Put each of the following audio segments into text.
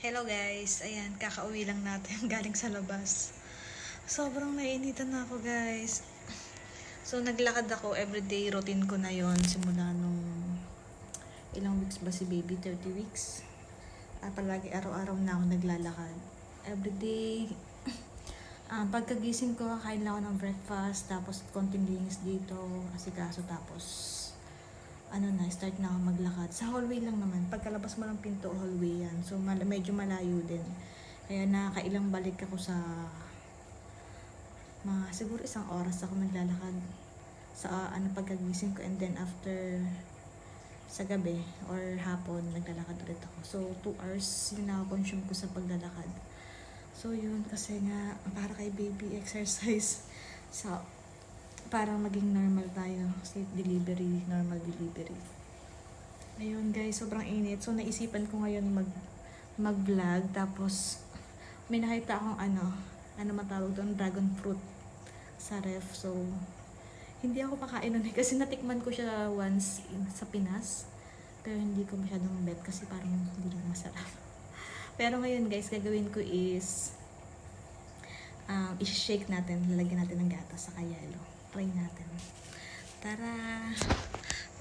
Hello guys, ayan, kakauwi lang natin galing sa labas. Sobrang nainitan na ako guys. So naglakad ako, everyday routine ko na yon simula nung ilang weeks ba si baby, 30 weeks. Palagi araw-araw na ako naglalakad. Everyday, pagkagising ko, kakain lang ako ng breakfast, tapos konting linis dito, asikaso, tapos start na ako maglakad. Sa hallway lang naman. Pagkalabas mo ng pinto, hallway yan. So, medyo malayo din. Kaya nakakailang balik ako sa siguro isang oras ako naglalakad sa pagkagising ko, and then after sa gabi or hapon, naglalakad ulit ako. So, 2 hours yung nakakonsume ko sa paglalakad. So, yun. Kasi nga, para kay baby, exercise sa parang maging normal tayo. Safe delivery, normal delivery. Ayun guys, sobrang init. So naisipan ko ngayon mag-vlog. Tapos may nakita akong matawag doon, dragon fruit sa ref. So hindi ako pakain nun kasi natikman ko siya once sa Pinas. Pero hindi ko masyadong bet kasi parang hindi lang masarap. Pero ngayon guys, gagawin ko is i-shake natin, lalagyan natin ng gatas sa yelo. Try natin. Tara!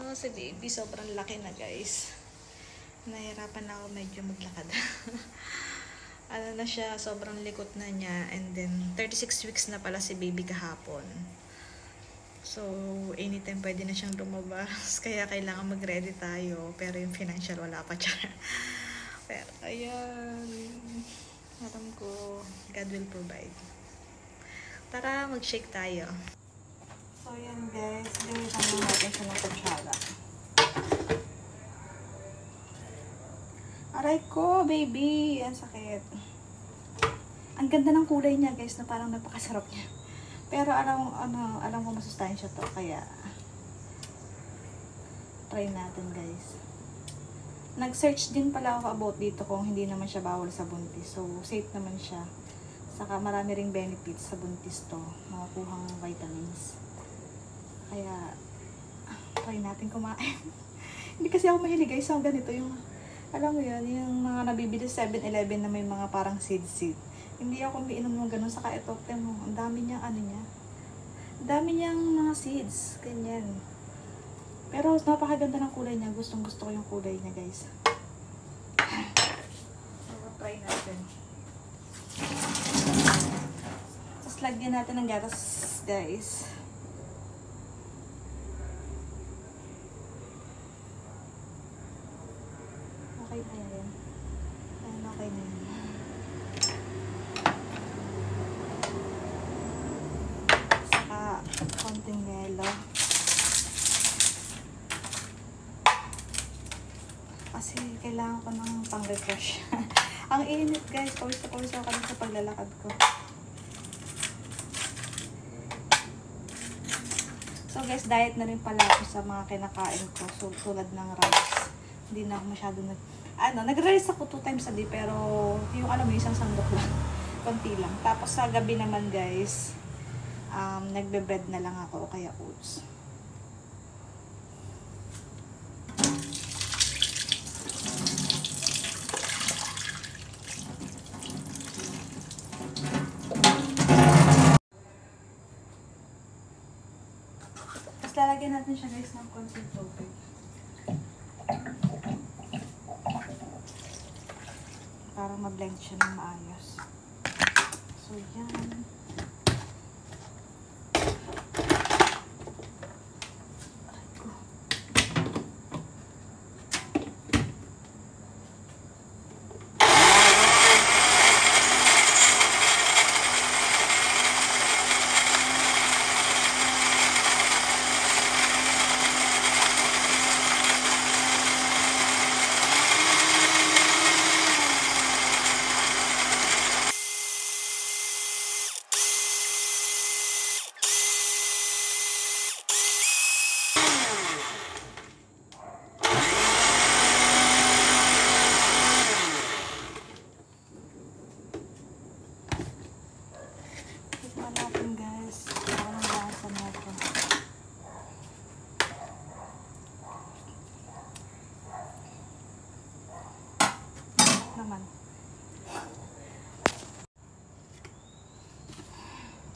Oh, si baby, sobrang laki na guys. Nahirapan na ako medyo maglakad. Na siya, sobrang likot na niya. And then, 36 weeks na pala si baby kahapon. So, anytime pwede na siyang lumabas. Kaya kailangan mag-ready tayo. Pero yung financial, wala pa siya. Pero, ayan. Alam ko, God will provide. Tara, mag-shake tayo. So, yan guys. Gamitan mo natin siya ng kutsara. Aray ko, baby. Ang sakit. Ang ganda ng kulay niya guys, na parang napakasarap niya. Pero alam ko masustansya to. Kaya, try natin guys. Nag-search din pala ako about dito kung hindi naman siya bawal sa buntis. So, safe naman siya. Saka marami ring benefits sa buntis to. Makukuhang vitamins. Kaya, try natin kumain. Hindi kasi ako mahilig guys. So, ganito yung, alam mo yun, yung mga nabibili sa 7-Eleven na may mga parang seed. Hindi ako umiinom ng ganun. Saka ito, ang dami niyang niya. Ang dami niyang mga seeds. Ganyan. Pero, napakaganda ng kulay niya. Gustong gusto ko yung kulay niya guys. So, try natin. Tapos, lagyan natin ng gatas guys. Okay na yan. Ayan, okay na yan. Saka, konting yelo. Kasi, kailangan ko ng pang-refresh. Ang init guys. Pawis na pawis ako kanina sa paglalakad ko. So guys, diet na rin pala ako sa mga kinakain ko. So, tulad ng rice. Hindi na ako masyado nagre-rice ako 2 times a day, pero yung isang sandok lang. Konti lang. Tapos sa gabi naman guys, nagbe-bread na lang ako o kaya oats. Tapos lalagyan natin siya guys ng konting tubig. Para ma-blend siya ng maayos. So, yan. naman.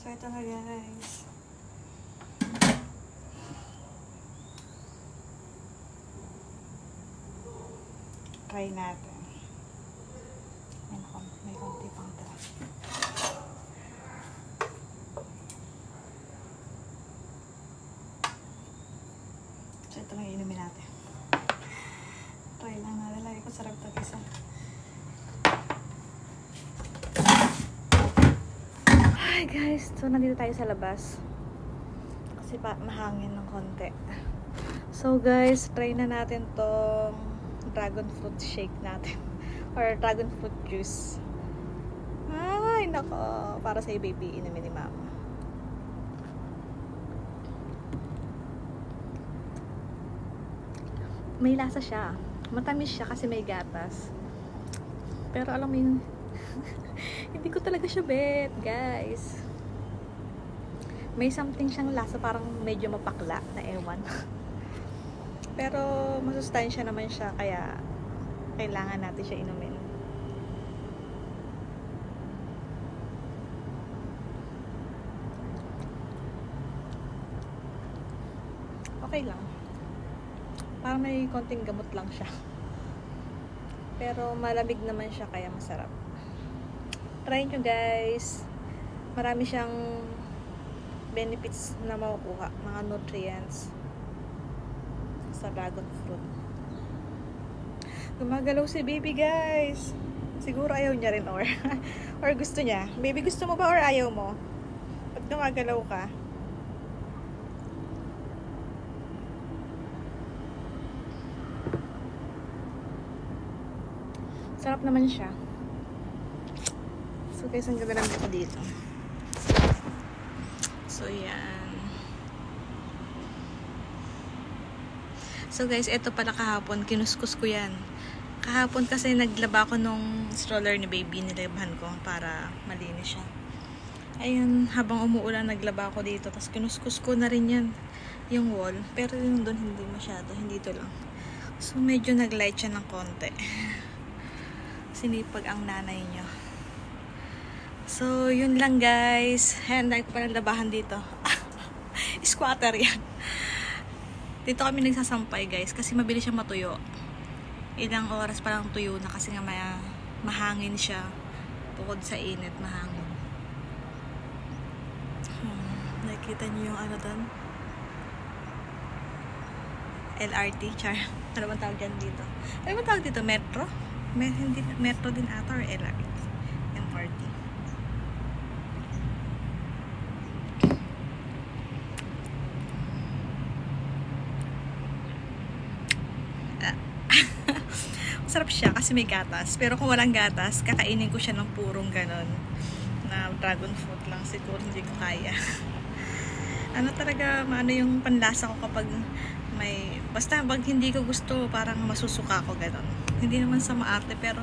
So, ito na guys. Try natin. May konti pang try. So, ito lang inumin natin. Try lang natin. Lagi ko sarap ito isa. Hi guys! So, nandito tayo sa labas. Kasi mahangin ng konti. So guys, try na natin tong dragon fruit shake natin. Or dragon fruit juice. Ay, nako. Para sa baby, inumin ni mama. May lasa siya. Matamis siya kasi may gatas. Pero alam mo yun, hindi ko talaga siya bet, guys. May something siyang lasa, parang medyo mapakla na ewan. Pero masustansya naman siya, kaya kailangan natin siya inumin. Okay lang. Parang may konting gamot lang siya. Pero malamig naman siya, kaya masarap. Try nyo guys. Marami siyang benefits na makukuha. Mga nutrients sa dragon fruit. Gumagalaw si baby guys. Siguro ayaw niya rin or gusto niya. Baby, gusto mo ba or ayaw mo? Pag gumagalaw ka. Sarap naman siya. So guys, ang ganda naman ko dito. So yan. So guys, eto pala kahapon, kinuskus ko yan. Kahapon kasi naglaba ko nung stroller ni baby, nilabahan ko para malinis siya. Ayun, habang umuulan naglaba ko dito, tapos kinuskus ko na rin yan, yung wall. Pero yung doon hindi masyado, hindi to lang. So medyo naglight siya ng konti. Sinipag ang nanay nyo. So yun lang guys. Ayan, dahil ko pa naglabahan dito. Squatter yan. Dito kami nagsasampay guys, kasi mabilis siya matuyo. Ilang oras pa lang tuyo na, kasi nga mahangin siya. Bukod sa init, mahangin. Nakikita niyo yung ano doon? LRT, char. Ano bang tawag dyan dito? Ano bang tawag dito? Metro? Hindi, metro din ata or LRT? MRT. Masarap siya kasi may gatas. Pero kung walang gatas, kakainin ko siya ng purong ganon. Na dragon fruit lang. Siguro hindi ko kaya. Ano talaga, maano yung panlasa ko kapag may... Basta pag hindi ko gusto, parang masusuka ko ganon. Hindi naman sa maarte, pero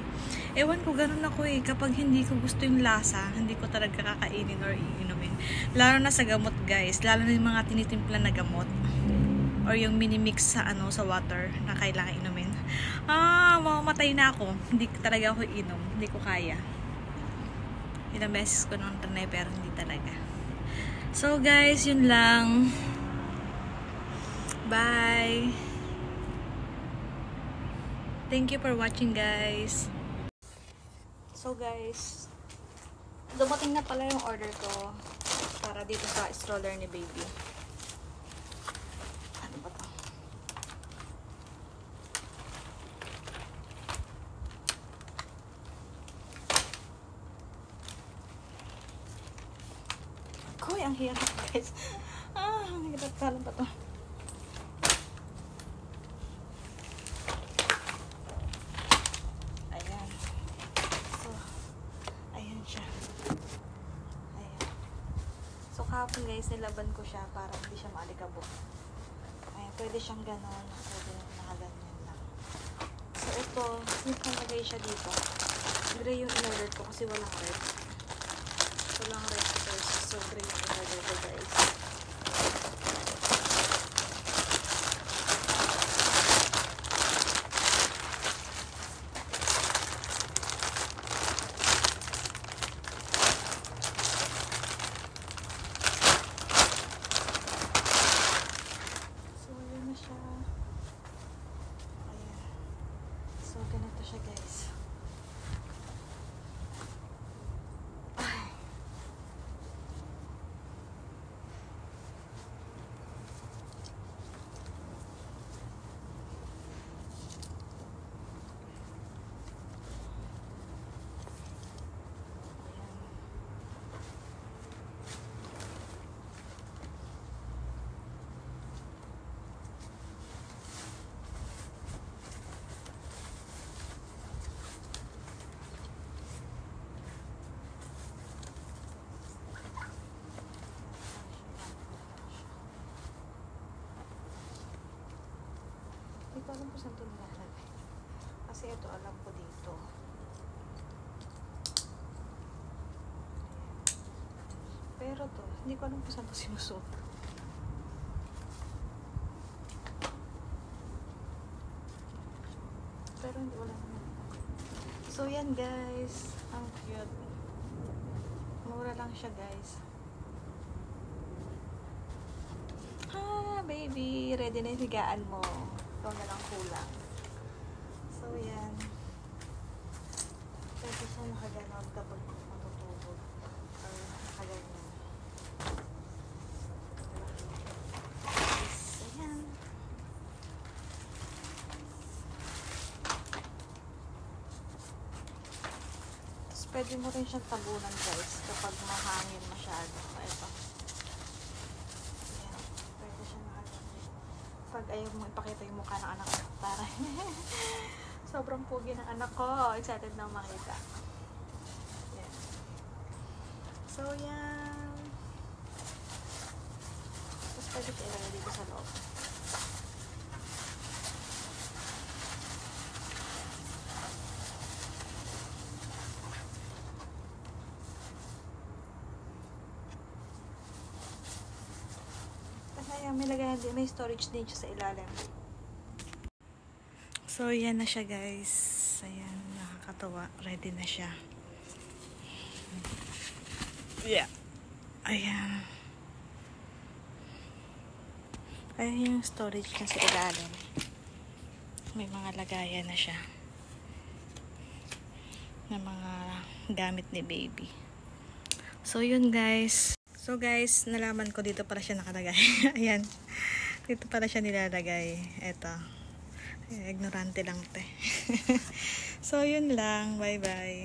ewan ko, ganon ako eh. Kapag hindi ko gusto yung lasa, hindi ko talaga kakainin or iinumin. Lalo na sa gamot guys. Lalo na yung mga tinitimpla na gamot. Or yung minimix sa ano, sa water na kailangan inumin. Mamamatay na ako. Hindi talaga ako inom. Hindi ko kaya. Ilang beses ko nung trinay, pero hindi talaga. So guys, yun lang. Bye. Thank you for watching guys. So guys, dumating na pala yung order ko para dito sa stroller ni baby. Ano ba to? Koy, ang hirap guys. Ang hirap pala ba to? Ayan. So, ayan siya. Ayan. So, kahapon guys, nilaban ko siya para hindi siya maalikabok. Ayan, pwede siyang ganon. Pwede nakaganyan lang. So, ito, since nalagay siya dito, gray yung in-order ko kasi walang red. Walang red first. So, gray yung in-order ko guys. alam kung saan ito nilalagay. Kasi ito alam ko dito. Pero to, hindi ko alam kung saan ito sinusot. Pero hindi wala naman. So yan guys, ang cute. Mura lang siya guys. Baby, ready na yung higaan mo. Ito na lang kulang. So yan. Pwede siya nakaganon kapag matutulog. Or nakaganyan. So yan. Tapos pwede mo rin siyang tabunan guys kapag mahangin masyado. Ito. Pag ayaw mo ipakita yung mukha ng anak ko. Tara. Sobrang pugi ng anak ko. Excited na makita. Yan. So, yan. Tapos pwede siya ilagay dito sa loob. Ayan, may lagayan din, may storage din siya sa ilalim. So, yan na siya guys. Ayan, nakakatawa. Ready na siya. Yeah. Ayan. Ayan yung storage niya sa ilalim. May mga lagayan na siya. Na mga gamit ni baby. So, yun guys. So guys, nalaman ko dito pala siya nakalagay. Ayan. Dito pala siya nilalagay. Eto. Ignorante lang te. So yun lang. Bye bye.